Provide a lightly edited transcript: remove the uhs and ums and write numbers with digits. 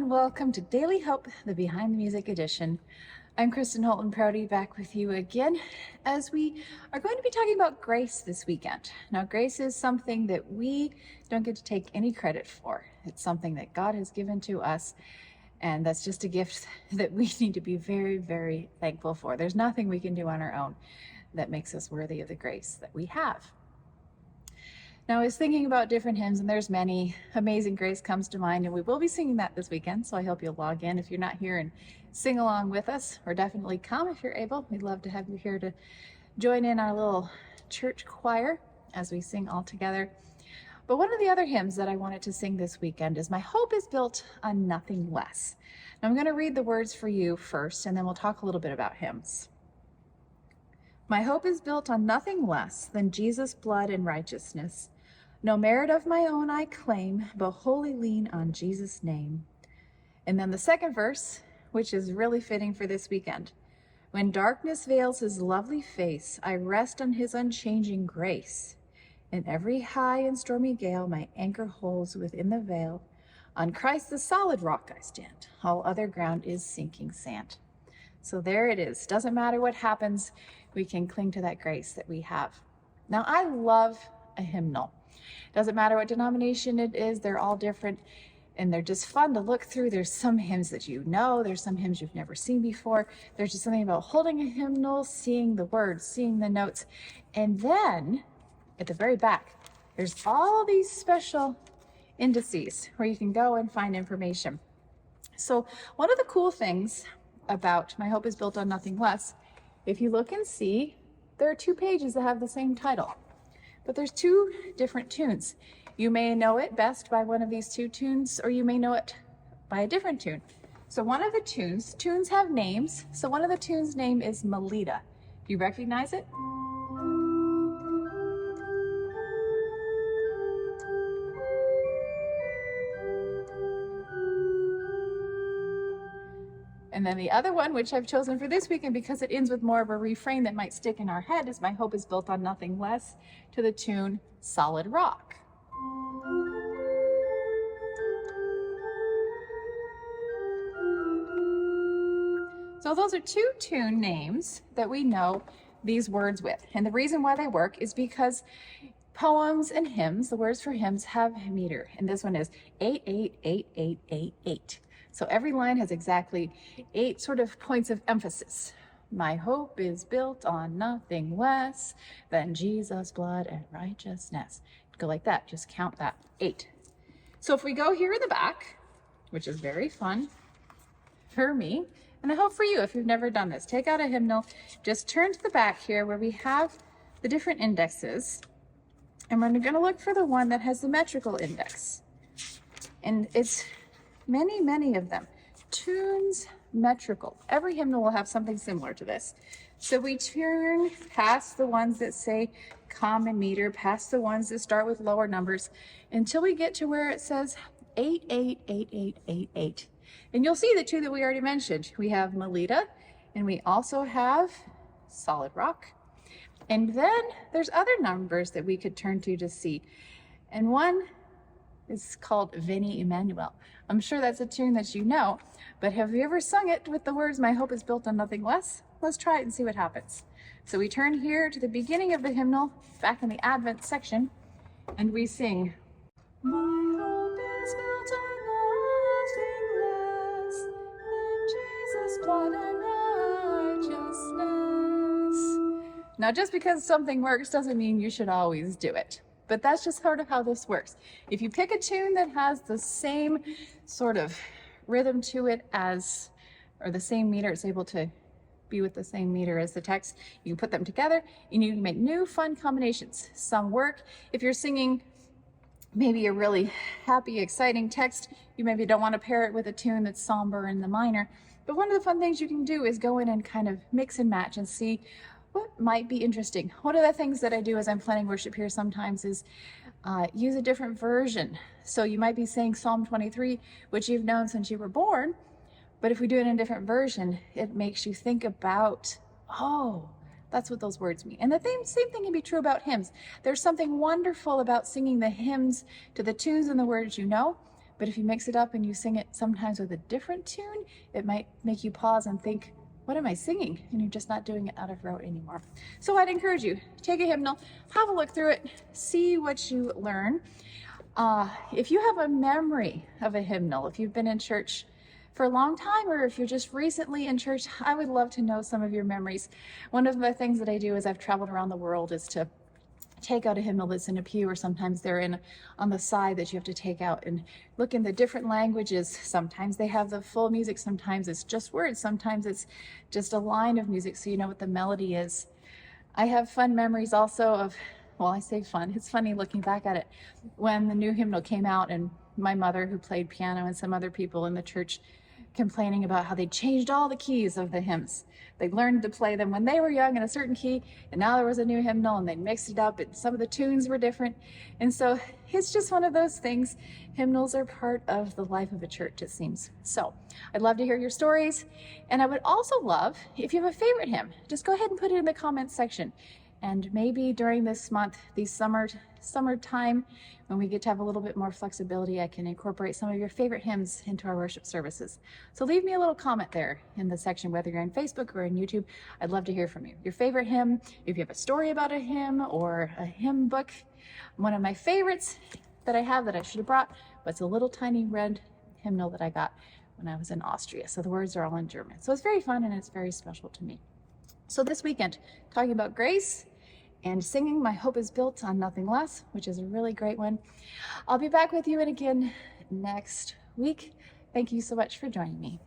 and welcome to Daily Hope, the Behind the Music edition. I'm Kristin, Holton, Prouty, back with you again as we are going to be talking about grace this weekend. Now, grace is something that we don't get to take any credit for. It's something that God has given to us, and that's just a gift that we need to be very, very thankful for. There's nothing we can do on our own that makes us worthy of the grace that we have. Now, I was thinking about different hymns, and there's many. Amazing Grace comes to mind, and we will be singing that this weekend, so I hope you'll log in if you're not here and sing along with us, or definitely come if you're able. We'd love to have you here to join in our little church choir as we sing all together. But one of the other hymns that I wanted to sing this weekend is My Hope is Built on Nothing Less. Now, I'm going to read the words for you first, and then we'll talk a little bit about hymns. My hope is built on nothing less than Jesus' blood and righteousness. No merit of my own I claim, but wholly lean on Jesus' name. And then the second verse, which is really fitting for this weekend. When darkness veils his lovely face, I rest on his unchanging grace. In every high and stormy gale, my anchor holds within the veil. On Christ the solid rock I stand. All other ground is sinking sand. So there it is. Doesn't matter what happens, we can cling to that grace that we have. Now, I love a hymnal. Doesn't matter what denomination it is, they're all different, and they're just fun to look through. There's some hymns that you know, there's some hymns you've never seen before. There's just something about holding a hymnal, seeing the words, seeing the notes, and then at the very back, there's all these special indices where you can go and find information. So one of the cool things about My Hope is Built on Nothing Less, if you look and see, there are 2 pages that have the same title. But there's 2 different tunes. You may know it best by one of these 2 tunes, or you may know it by a different tune. So one of the tunes have names. So one of the tunes' name is Melita. Do you recognize it? And then the other one, which I've chosen for this weekend because it ends with more of a refrain that might stick in our head, is My Hope is Built on Nothing Less, to the tune Solid Rock. So those are 2 tune names that we know these words with. And the reason why they work is because poems and hymns, the words for hymns, have meter. And this one is 8-8-8-8-8-8. So every line has exactly 8 sort of points of emphasis. My hope is built on nothing less than Jesus' blood and righteousness. Go like that, just count that, 8. So if we go here in the back, which is very fun for me, and I hope for you if you've never done this, take out a hymnal, just turn to the back here where we have the different indexes, and we're going to look for the one that has the metrical index. And it's many of them. Tunes metrical. Every hymnal will have something similar to this. So we turn past the ones that say common meter, past the ones that start with lower numbers, until we get to where it says 8-8-8-8-8-8. And you'll see the 2 that we already mentioned. We have Melita, and we also have Solid Rock. And then there's other numbers that we could turn to see. And one is called Veni Emmanuel. I'm sure that's a tune that you know, but have you ever sung it with the words, My Hope is Built on Nothing Less? Let's try it and see what happens. So we turn here to the beginning of the hymnal, back in the Advent section, and we sing, My hope is built on nothing less than Jesus' blood and righteousness. Now, just because something works doesn't mean you should always do it. But that's just sort of how this works. If you pick a tune that has the same sort of rhythm to it as, or the same meter, it's able to be with the same meter as the text, you can put them together and you can make new fun combinations. Some work. If you're singing maybe a really happy, exciting text, you maybe don't want to pair it with a tune that's somber in the minor. But one of the fun things you can do is go in and kind of mix and match and see what might be interesting. One of the things that I do as I'm planning worship here sometimes is use a different version. So you might be saying Psalm 23, which you've known since you were born, but if we do it in a different version, it makes you think about, oh, that's what those words mean. And the same thing can be true about hymns. There's something wonderful about singing the hymns to the tunes and the words you know, But if you mix it up and you sing it sometimes with a different tune, it might make you pause and think, what am I singing? And you're just not doing it out of rote anymore. So I'd encourage you, take a hymnal, have a look through it, see what you learn. If you have a memory of a hymnal, if you've been in church for a long time, or if you're just recently in church, I would love to know some of your memories. One of the things that I do as I've traveled around the world is to take out a hymnal that's in a pew, or sometimes they're in on the side that you have to take out, and look in the different languages. Sometimes they have the full music, sometimes it's just words, sometimes it's just a line of music so you know what the melody is. I have fun memories also of, well, I say fun, it's funny looking back at it, when the new hymnal came out and my mother, who played piano, and some other people in the church complaining about how they changed all the keys of the hymns. They learned to play them when they were young in a certain key, and now there was a new hymnal and they mixed it up and some of the tunes were different. And so it's just one of those things. Hymnals are part of the life of a church, it seems. So I'd love to hear your stories. And I would also love, if you have a favorite hymn, just go ahead and put it in the comments section. And maybe during this month, these summertime, when we get to have a little bit more flexibility, I can incorporate some of your favorite hymns into our worship services. So leave me a little comment there in the section, whether you're on Facebook or on YouTube. I'd love to hear from you. Your favorite hymn, if you have a story about a hymn or a hymn book. One of my favorites that I have that I should have brought was a little tiny red hymnal that I got when I was in Austria. So the words are all in German. So it's very fun and it's very special to me. So this weekend, talking about grace and singing My Hope is Built on Nothing Less, which is a really great one. I'll be back with you again next week. Thank you so much for joining me.